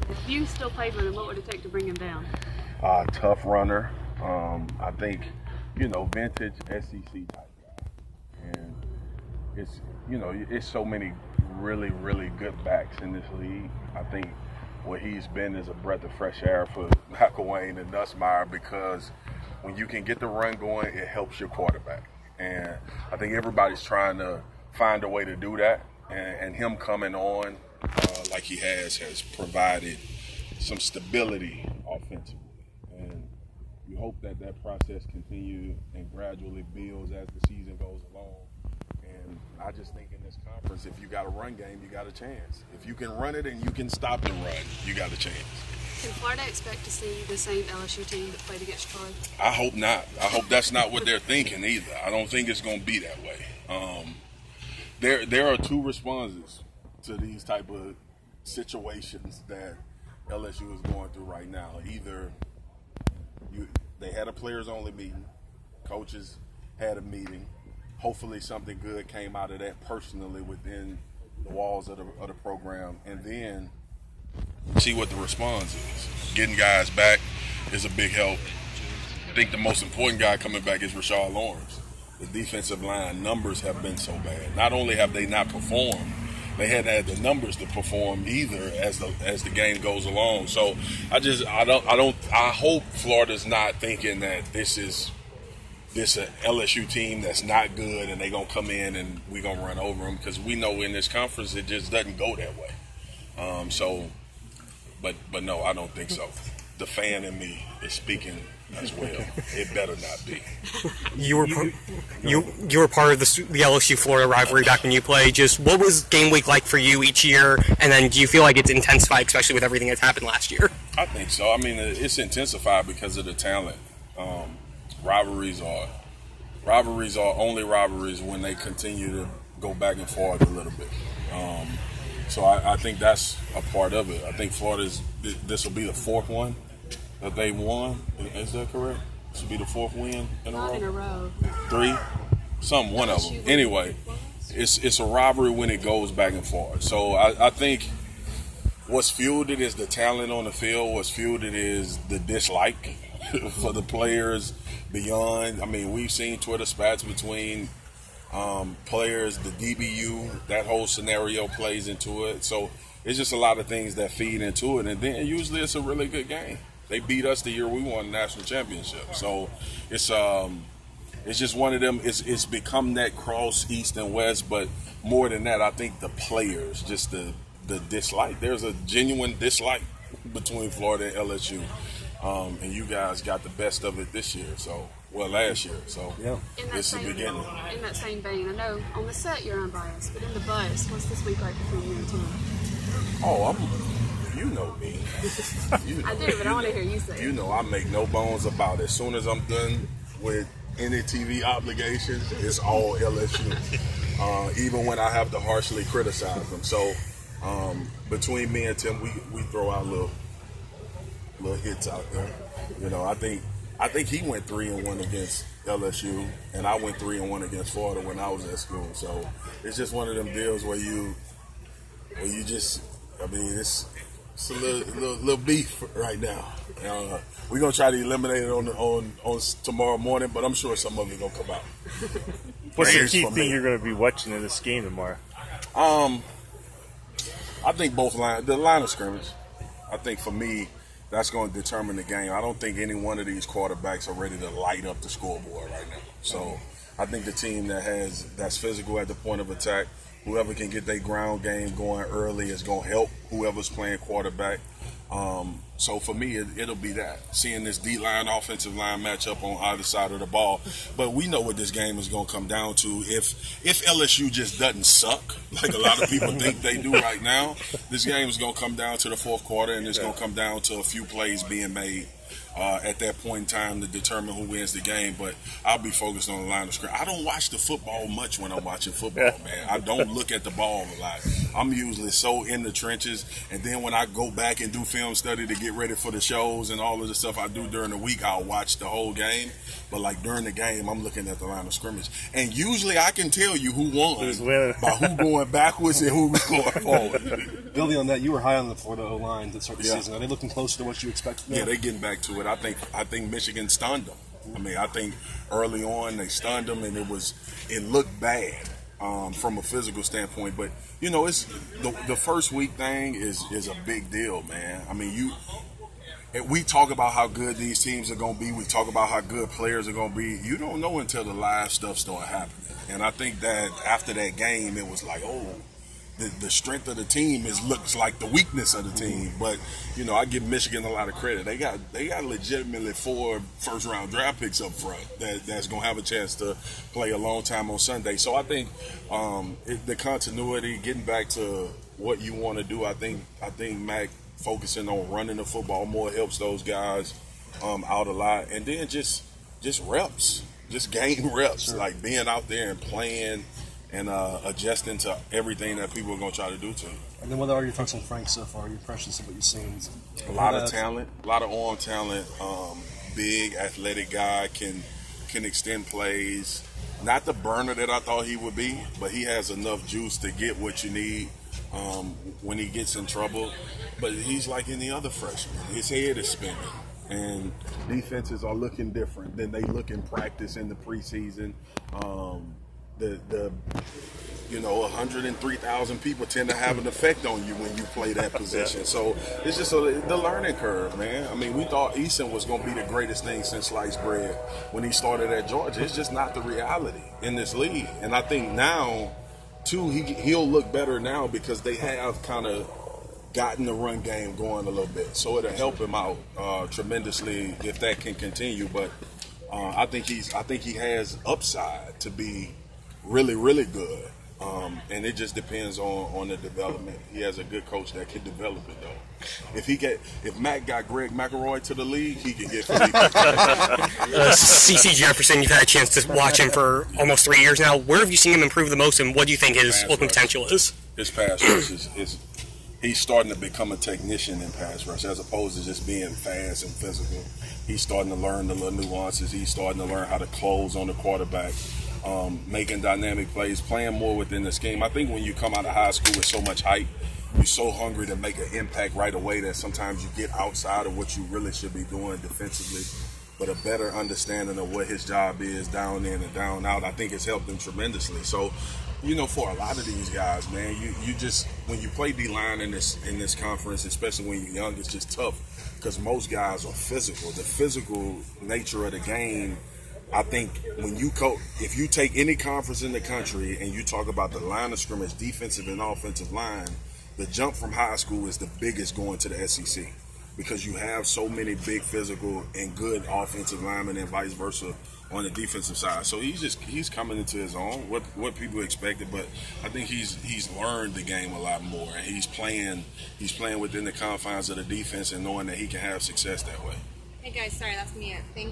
If you still played with him, what would it take to bring him down? Tough runner. I think, vintage SEC type guy. And it's so many really, really good backs in this league. I think what he's been is a breath of fresh air for McElwain and Nussmeier, because when you can get the run going, it helps your quarterback. And I think everybody's trying to find a way to do that. And him coming on like he has provided some stability offensively. And you hope that process continues and gradually builds as the season goes along. And I just think in this conference, if you got a run game, you got a chance. If you can run it and you can stop the run, you got a chance. Can Florida expect to see the same LSU team that played against Troy? I hope not. I hope that's not what they're thinking either. I don't think it's going to be that way. There are two responses to these type of situations that LSU is going through right now. Either they had a players-only meeting, coaches had a meeting. Hopefully something good came out of that personally within the walls of the program, and then see what the response is. Getting guys back is a big help. I think the most important guy coming back is Rashard Lawrence. The defensive line numbers have been so bad. Not only have they not performed, they hadn't had the numbers to perform either as the game goes along. So I hope Florida's not thinking that this a LSU team that's not good and they're going to come in and we're going to run over them, because we know in this conference it just doesn't go that way. But no, I don't think so. The fan in me is speaking as well. It better not be. You were part of the LSU Florida rivalry back when you played. Just what was game week like for you each year, and then do you feel like it's intensified, especially with everything that's happened last year? I think so. I mean, it's intensified because of the talent. Rivalries are only rivalries when they continue to go back and forth a little bit. So I think that's a part of it. I think this will be the fourth one that they won. Is that correct? This will be the fourth win in a row? Not in a row. Three? One of them. Anyway, it's a rivalry when it goes back and forth. So I think what's fueled it is the talent on the field. What's fueled it is the dislike for the players beyond. I mean, we've seen Twitter spats between players, the DBU, that whole scenario plays into it. So it's just a lot of things that feed into it. And then usually it's a really good game. They beat us the year we won the national championship. So it's just one of them. It's become that cross east and west. But more than that, I think the players, just the dislike. There's a genuine dislike between Florida and LSU. And you guys got the best of it this year. Last year. So it's the beginning. In that same vein, I know on the set you're unbiased, but in the bus, what's this week like between you and Tim? You know me. I do, but I want to hear you say it. You know I make no bones about it. As soon as I'm done with any TV obligations, it's all LSU. Even when I have to harshly criticize them. So between me and Tim, we throw out little hits out there. I think he went 3-1 against LSU, and I went 3-1 against Florida when I was at school. So it's just one of them deals where you just, it's a little beef right now. We're gonna try to eliminate it on tomorrow morning, but I'm sure some of it gonna come out. What's the key thing you're gonna be watching in this game tomorrow? I think the line of scrimmage. I think for me, that's going to determine the game. I don't think any one of these quarterbacks are ready to light up the scoreboard right now. So I think the team that's physical at the point of attack, whoever can get their ground game going early is going to help whoever's playing quarterback. So for me, it'll be that. Seeing this D-line, offensive line matchup on either side of the ball. But we know what this game is going to come down to. If LSU just doesn't suck, like a lot of people think they do right now, this game is going to come down to the fourth quarter, and it's going to come down to a few plays being made at that point in time to determine who wins the game. But I'll be focused on the line of scrimmage. I don't watch the football much when I'm watching football, man. I don't look at the ball a lot. I'm usually so in the trenches, and then when I go back and do film film study to get ready for the shows and all of the stuff I do during the week. I'll watch the whole game, but like during the game, I'm looking at the line of scrimmage, and usually I can tell you who won by who going backwards and who's going forward. Building on that, you were high on the Florida O-line to start the season. Are they looking closer to what you expected? Yeah, they're getting back to it. I think Michigan stunned them. I mean, I think early on they stunned them, and it looked bad from a physical standpoint. But you know, it's the first week thing is a big deal, man. I mean, we talk about how good these teams are going to be. We talk about how good players are going to be. You don't know until the live stuff starts happening. And I think that after that game, it was like, oh, the strength of the team looks like the weakness of the team. But you know, I give Michigan a lot of credit. They got legitimately 4 first-round draft picks up front that's going to have a chance to play a long time on Sunday. So I think the continuity, getting back to what you want to do, I think Mac focusing on running the football more helps those guys out a lot. And then just reps, just gain reps, sure. Like being out there and playing and adjusting to everything that people are going to try to do to him. And then what are your thoughts on Frank so far, your impressions of what you've seen? A lot of talent, a lot of arm talent, big, athletic guy, can extend plays. Not the burner that I thought he would be, but he has enough juice to get what you need when he gets in trouble. But he's like any other freshman. His head is spinning. And defenses are looking different than they look in practice in the preseason. The 103,000 people tend to have an effect on you when you play that position. So it's just the learning curve, man. I mean, we thought Eason was going to be the greatest thing since sliced bread when he started at Georgia. It's just not the reality in this league. And I think now, too, he'll look better now because they have kind of gotten the run game going a little bit. So it'll help him out tremendously if that can continue. But I think he has upside to be really, really good. And it just depends on the development. He has a good coach that can develop it, though. If Mac got Greg McElroy to the league, he could get Felipe. CC Jefferson, you've had a chance to watch him for almost 3 years now. Where have you seen him improve the most, and what do you think his ultimate potential is? His pass rush is he's starting to become a technician in pass rush as opposed to just being fast and physical. He's starting to learn the little nuances. He's starting to learn how to close on the quarterback. Making dynamic plays, playing more within the scheme. I think when you come out of high school with so much hype, you're so hungry to make an impact right away that sometimes you get outside of what you really should be doing defensively. But a better understanding of what his job is down in and down out, I think it's helped him tremendously. So, you know, for a lot of these guys, man, you just, when you play D-line in this conference, especially when you're young, it's just tough because most guys are physical. The physical nature of the game, I think if you take any conference in the country and you talk about the line of scrimmage, defensive and offensive line, the jump from high school is the biggest going to the SEC because you have so many big physical and good offensive linemen and vice versa on the defensive side. So he's coming into his own, what people expected, but I think he's learned the game a lot more, and he's playing within the confines of the defense and knowing that he can have success that way. Hey guys, sorry, that's me. Thank you.